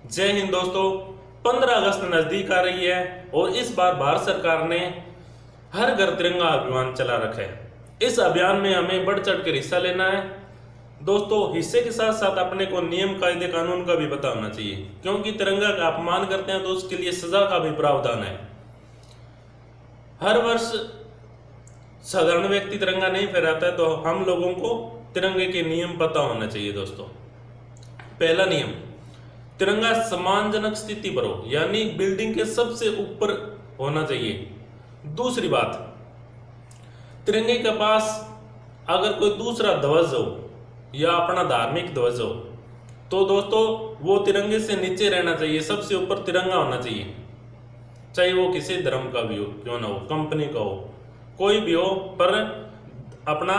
जय हिंद दोस्तों। 15 अगस्त नजदीक आ रही है और इस बार भारत सरकार ने हर घर तिरंगा अभियान चला रखा है। इस अभियान में हमें बढ़ चढ़ कर हिस्सा लेना है दोस्तों। हिस्से के साथ साथ अपने को नियम कायदे कानून का भी पता होना चाहिए, क्योंकि तिरंगा का अपमान करते हैं तो उसके लिए सजा का भी प्रावधान है। हर वर्ष साधारण व्यक्ति तिरंगा नहीं फहराता है, तो हम लोगों को तिरंगे के नियम पता होना चाहिए दोस्तों। पहला नियम, तिरंगा सम्मानजनक स्थिति पर हो, यानी बिल्डिंग के सबसे ऊपर होना चाहिए। दूसरी बात, तिरंगे के पास अगर कोई दूसरा ध्वज हो या अपना धार्मिक ध्वज हो तो दोस्तों वो तिरंगे से नीचे रहना चाहिए, सबसे ऊपर तिरंगा होना चाहिए। चाहे वो किसी धर्म का भी हो, क्यों ना हो, कंपनी का हो, कोई भी हो, पर अपना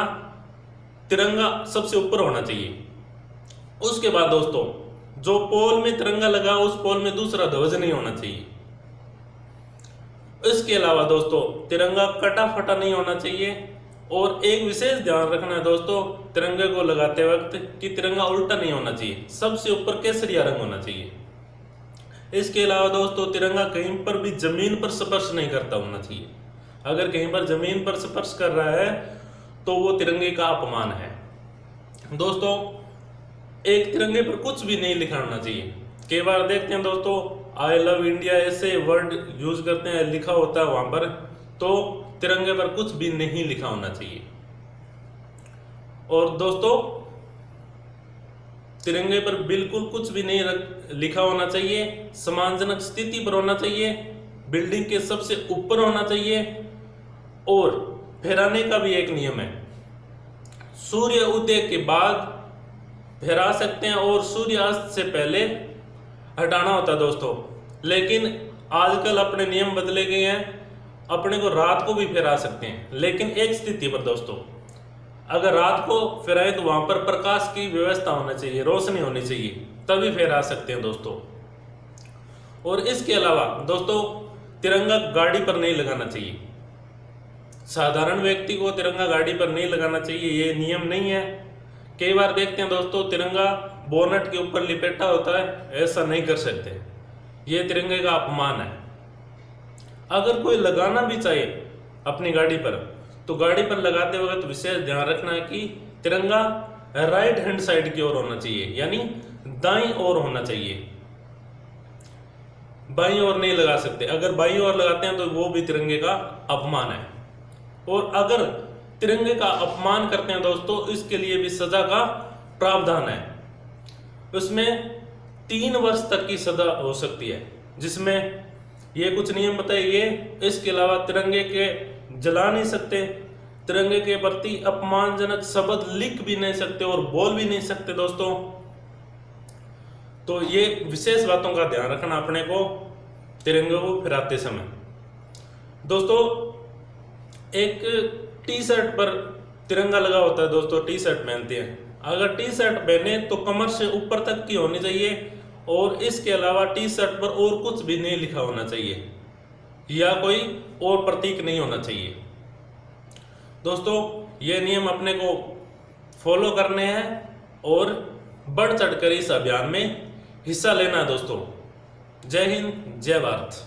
तिरंगा सबसे ऊपर होना चाहिए। उसके बाद दोस्तों, जो पोल में तिरंगा लगा उस पोल में दूसरा ध्वज नहीं होना चाहिए। इसके अलावा दोस्तों, तिरंगा कटा फटा नहीं होना चाहिए। और एक विशेष ध्यान रखना है दोस्तों, तिरंगे को लगाते वक्त कि तिरंगा उल्टा नहीं होना चाहिए, सबसे ऊपर केसरिया रंग होना चाहिए। इसके अलावा दोस्तों, तिरंगा कहीं पर भी जमीन पर स्पर्श नहीं करता होना चाहिए। अगर कहीं पर जमीन पर स्पर्श कर रहा है तो वो तिरंगे का अपमान है दोस्तों। एक तिरंगे पर कुछ भी नहीं लिखा होना चाहिए। कई बार देखते हैं दोस्तों, आई लव इंडिया ऐसे वर्ड यूज करते हैं, लिखा होता है वहां पर, तो तिरंगे पर कुछ भी नहीं लिखा होना चाहिए। और दोस्तों, तिरंगे पर बिल्कुल कुछ भी नहीं लिखा होना चाहिए। सम्मानजनक स्थिति पर होना चाहिए, बिल्डिंग के सबसे ऊपर होना चाहिए। और फहराने का भी एक नियम है, सूर्य उदय के बाद फहरा सकते हैं और सूर्यास्त से पहले हटाना होता है दोस्तों। लेकिन आजकल अपने नियम बदले गए हैं, अपने को रात को भी फहरा सकते हैं, लेकिन एक स्थिति पर दोस्तों, अगर रात को फहराए तो वहां पर प्रकाश की व्यवस्था होना चाहिए, रोशनी होनी चाहिए, तभी फहरा सकते हैं दोस्तों। और इसके अलावा दोस्तों, तिरंगा गाड़ी पर नहीं लगाना चाहिए। साधारण व्यक्ति को तिरंगा गाड़ी पर नहीं लगाना चाहिए, ये नियम नहीं है। कई बार देखते हैं दोस्तों, तिरंगा बोनट के ऊपर लिपेटा होता है, ऐसा नहीं कर सकते, ये तिरंगे का अपमान है। अगर कोई लगाना भी चाहे अपनी गाड़ी पर, तो गाड़ी पर लगाते वक्त विशेष ध्यान रखना है कि तिरंगा राइट हैंड साइड की ओर होना चाहिए, यानी दाईं ओर होना चाहिए, बाईं ओर नहीं लगा सकते। अगर बाईं ओर लगाते हैं तो वो भी तिरंगे का अपमान है। और अगर तिरंगे का अपमान करते हैं दोस्तों, इसके लिए भी सजा का प्रावधान है। उसमें 3 वर्ष तक की सजा हो सकती है, जिसमें ये कुछ नियम बताइए। इसके अलावा तिरंगे के जला नहीं सकते, तिरंगे के प्रति अपमानजनक शब्द लिख भी नहीं सकते और बोल भी नहीं सकते दोस्तों। तो ये विशेष बातों का ध्यान रखना अपने को तिरंगे को फहराते समय दोस्तों। एक टी शर्ट पर तिरंगा लगा होता है दोस्तों, टी शर्ट पहनते हैं। अगर टी शर्ट पहने तो कमर से ऊपर तक की होनी चाहिए, और इसके अलावा टी शर्ट पर और कुछ भी नहीं लिखा होना चाहिए या कोई और प्रतीक नहीं होना चाहिए दोस्तों। ये नियम अपने को फॉलो करने हैं और बढ़ चढ़कर इस अभियान में हिस्सा लेना है दोस्तों। जय हिंद, जय भारत।